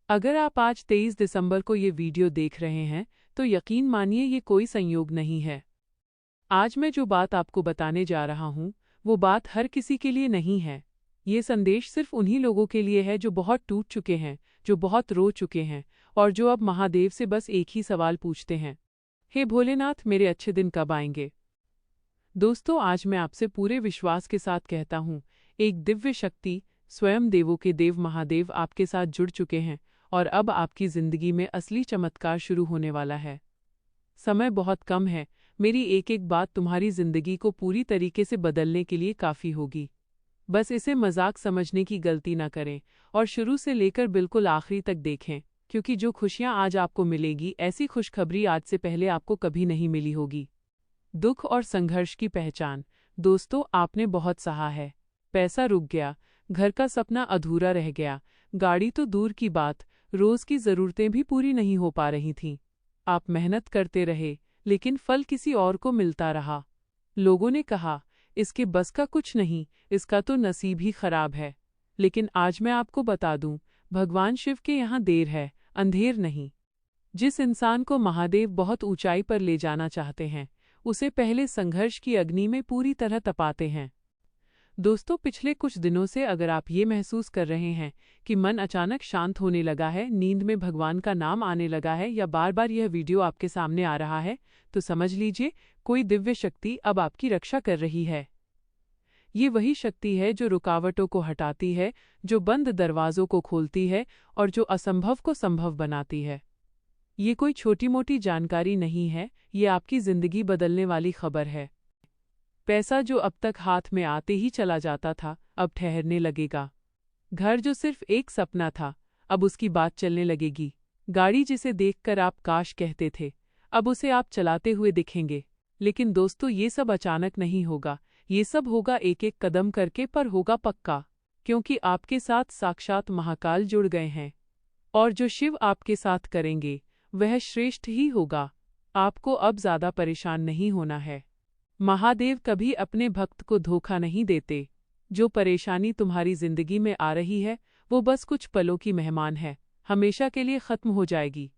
अगर आप आज 23 दिसंबर को ये वीडियो देख रहे हैं, तो यकीन मानिए ये कोई संयोग नहीं है। आज मैं जो बात आपको बताने जा रहा हूँ, वो बात हर किसी के लिए नहीं है। ये संदेश सिर्फ उन्हीं लोगों के लिए है जो बहुत टूट चुके हैं, जो बहुत रो चुके हैं और जो अब महादेव से बस एक ही सवाल पूछते हैं, हे भोलेनाथ, मेरे अच्छे दिन कब आएंगे। दोस्तों, आज मैं आपसे पूरे विश्वास के साथ कहता हूँ, एक दिव्य शक्ति, स्वयं देवों के देव महादेव आपके साथ जुड़ चुके हैं और अब आपकी जिंदगी में असली चमत्कार शुरू होने वाला है। समय बहुत कम है, मेरी एक एक बात तुम्हारी जिंदगी को पूरी तरीके से बदलने के लिए काफ़ी होगी। बस इसे मजाक समझने की गलती न करें और शुरू से लेकर बिल्कुल आखिरी तक देखें, क्योंकि जो खुशियां आज आपको मिलेगी, ऐसी खुशखबरी आज से पहले आपको कभी नहीं मिली होगी। दुख और संघर्ष की पहचान। दोस्तों, आपने बहुत सहा है, पैसा रुक गया, घर का सपना अधूरा रह गया, गाड़ी तो दूर की बात, रोज की ज़रूरतें भी पूरी नहीं हो पा रही थीं। आप मेहनत करते रहे, लेकिन फल किसी और को मिलता रहा। लोगों ने कहा, इसके बस का कुछ नहीं, इसका तो नसीब ही खराब है। लेकिन आज मैं आपको बता दूं, भगवान शिव के यहाँ देर है, अंधेर नहीं। जिस इंसान को महादेव बहुत ऊंचाई पर ले जाना चाहते हैं, उसे पहले संघर्ष की अग्नि में पूरी तरह तपाते हैं। दोस्तों, पिछले कुछ दिनों से अगर आप ये महसूस कर रहे हैं कि मन अचानक शांत होने लगा है, नींद में भगवान का नाम आने लगा है या बार बार यह वीडियो आपके सामने आ रहा है, तो समझ लीजिए कोई दिव्य शक्ति अब आपकी रक्षा कर रही है। ये वही शक्ति है जो रुकावटों को हटाती है, जो बंद दरवाजों को खोलती है और जो असंभव को संभव बनाती है। ये कोई छोटी मोटी जानकारी नहीं है, ये आपकी जिंदगी बदलने वाली खबर है। पैसा जो अब तक हाथ में आते ही चला जाता था, अब ठहरने लगेगा। घर जो सिर्फ एक सपना था, अब उसकी बात चलने लगेगी। गाड़ी जिसे देखकर आप काश कहते थे, अब उसे आप चलाते हुए दिखेंगे। लेकिन दोस्तों, ये सब अचानक नहीं होगा, ये सब होगा एक एक कदम करके, पर होगा पक्का, क्योंकि आपके साथ साक्षात महाकाल जुड़ गए हैं। और जो शिव आपके साथ करेंगे, वह श्रेष्ठ ही होगा। आपको अब ज्यादा परेशान नहीं होना है। महादेव कभी अपने भक्त को धोखा नहीं देते। जो परेशानी तुम्हारी जिंदगी में आ रही है, वो बस कुछ पलों की मेहमान है, हमेशा के लिए खत्म हो जाएगी।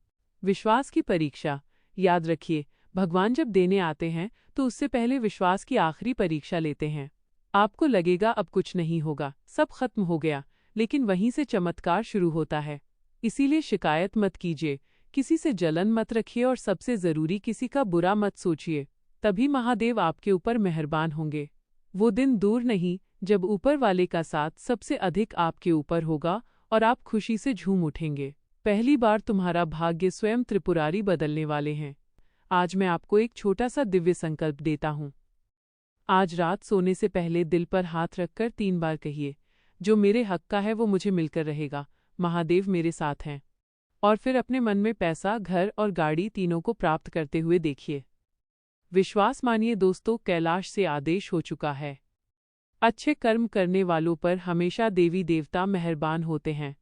विश्वास की परीक्षा। याद रखिए, भगवान जब देने आते हैं तो उससे पहले विश्वास की आखिरी परीक्षा लेते हैं। आपको लगेगा अब कुछ नहीं होगा, सब खत्म हो गया, लेकिन वहीं से चमत्कार शुरू होता है। इसीलिए शिकायत मत कीजिए, किसी से जलन मत रखिए और सबसे जरूरी, किसी का बुरा मत सोचिए। तभी महादेव आपके ऊपर मेहरबान होंगे। वो दिन दूर नहीं जब ऊपर वाले का साथ सबसे अधिक आपके ऊपर होगा और आप खुशी से झूम उठेंगे। पहली बार तुम्हारा भाग्य स्वयं त्रिपुरारी बदलने वाले हैं। आज मैं आपको एक छोटा सा दिव्य संकल्प देता हूँ। आज रात सोने से पहले दिल पर हाथ रखकर 3 बार कहिए, जो मेरे हक का है वो मुझे मिलकर रहेगा, महादेव मेरे साथ हैं। और फिर अपने मन में पैसा, घर और गाड़ी तीनों को प्राप्त करते हुए देखिए। विश्वास मानिए दोस्तों, कैलाश से आदेश हो चुका है। अच्छे कर्म करने वालों पर हमेशा देवी देवता मेहरबान होते हैं।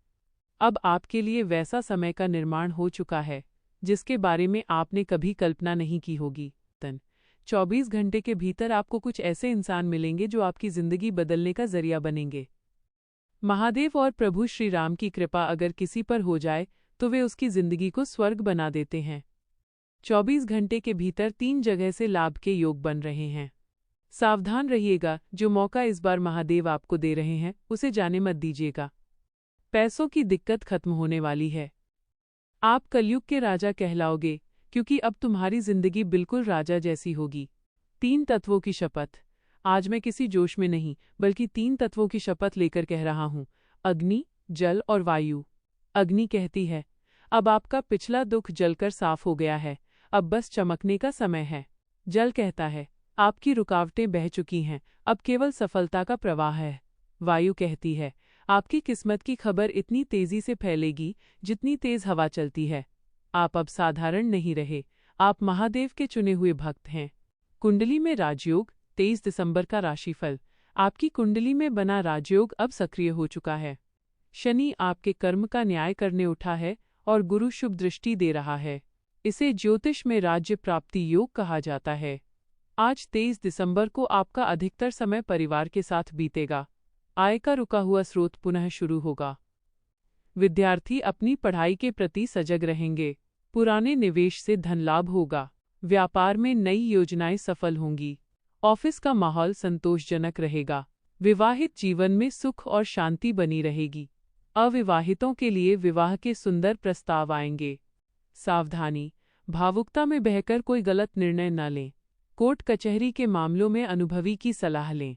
अब आपके लिए वैसा समय का निर्माण हो चुका है जिसके बारे में आपने कभी कल्पना नहीं की होगी। 24 घंटे के भीतर आपको कुछ ऐसे इंसान मिलेंगे जो आपकी जिंदगी बदलने का जरिया बनेंगे। महादेव और प्रभु श्री राम की कृपा अगर किसी पर हो जाए तो वे उसकी जिंदगी को स्वर्ग बना देते हैं। 24 घंटे के भीतर 3 जगह से लाभ के योग बन रहे हैं। सावधान रहिएगा, जो मौका इस बार महादेव आपको दे रहे हैं उसे जाने मत दीजिएगा। पैसों की दिक्कत खत्म होने वाली है। आप कलयुग के राजा कहलाओगे, क्योंकि अब तुम्हारी जिंदगी बिल्कुल राजा जैसी होगी। 3 तत्वों की शपथ। आज मैं किसी जोश में नहीं, बल्कि 3 तत्वों की शपथ लेकर कह रहा हूँ, अग्नि, जल और वायु। अग्नि कहती है, अब आपका पिछला दुख जलकर साफ हो गया है, अब बस चमकने का समय है। जल कहता है, आपकी रुकावटें बह चुकी हैं, अब केवल सफलता का प्रवाह है। वायु कहती है, आपकी किस्मत की खबर इतनी तेजी से फैलेगी जितनी तेज हवा चलती है। आप अब साधारण नहीं रहे, आप महादेव के चुने हुए भक्त हैं। कुंडली में राजयोग। 23 दिसंबर का राशिफल। आपकी कुंडली में बना राजयोग अब सक्रिय हो चुका है। शनि आपके कर्म का न्याय करने उठा है और गुरु शुभ दृष्टि दे रहा है। इसे ज्योतिष में राज्य प्राप्ति योग कहा जाता है। आज 23 दिसंबर को आपका अधिकतर समय परिवार के साथ बीतेगा। आय का रुका हुआ स्रोत पुनः शुरू होगा। विद्यार्थी अपनी पढ़ाई के प्रति सजग रहेंगे। पुराने निवेश से धन लाभ होगा। व्यापार में नई योजनाएं सफल होंगी। ऑफिस का माहौल संतोषजनक रहेगा। विवाहित जीवन में सुख और शांति बनी रहेगी। अविवाहितों के लिए विवाह के सुंदर प्रस्ताव आएंगे। सावधानी, भावुकता में बहकर कोई गलत निर्णय न लें। कोर्ट कचहरी के मामलों में अनुभवी की सलाह लें।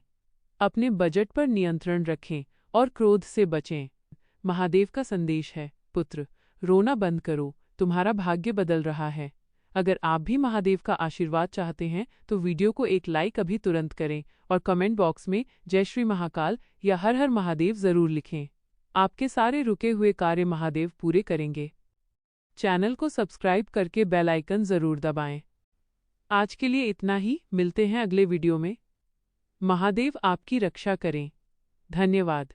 अपने बजट पर नियंत्रण रखें और क्रोध से बचें। महादेव का संदेश है, पुत्र, रोना बंद करो, तुम्हारा भाग्य बदल रहा है। अगर आप भी महादेव का आशीर्वाद चाहते हैं तो वीडियो को एक लाइक अभी तुरंत करें और कमेंट बॉक्स में जय श्री महाकाल या हर हर महादेव जरूर लिखें। आपके सारे रुके हुए कार्य महादेव पूरे करेंगे। चैनल को सब्सक्राइब करके बेल आइकन जरूर दबाएं। आज के लिए इतना ही, मिलते हैं अगले वीडियो में। महादेव आपकी रक्षा करें। धन्यवाद।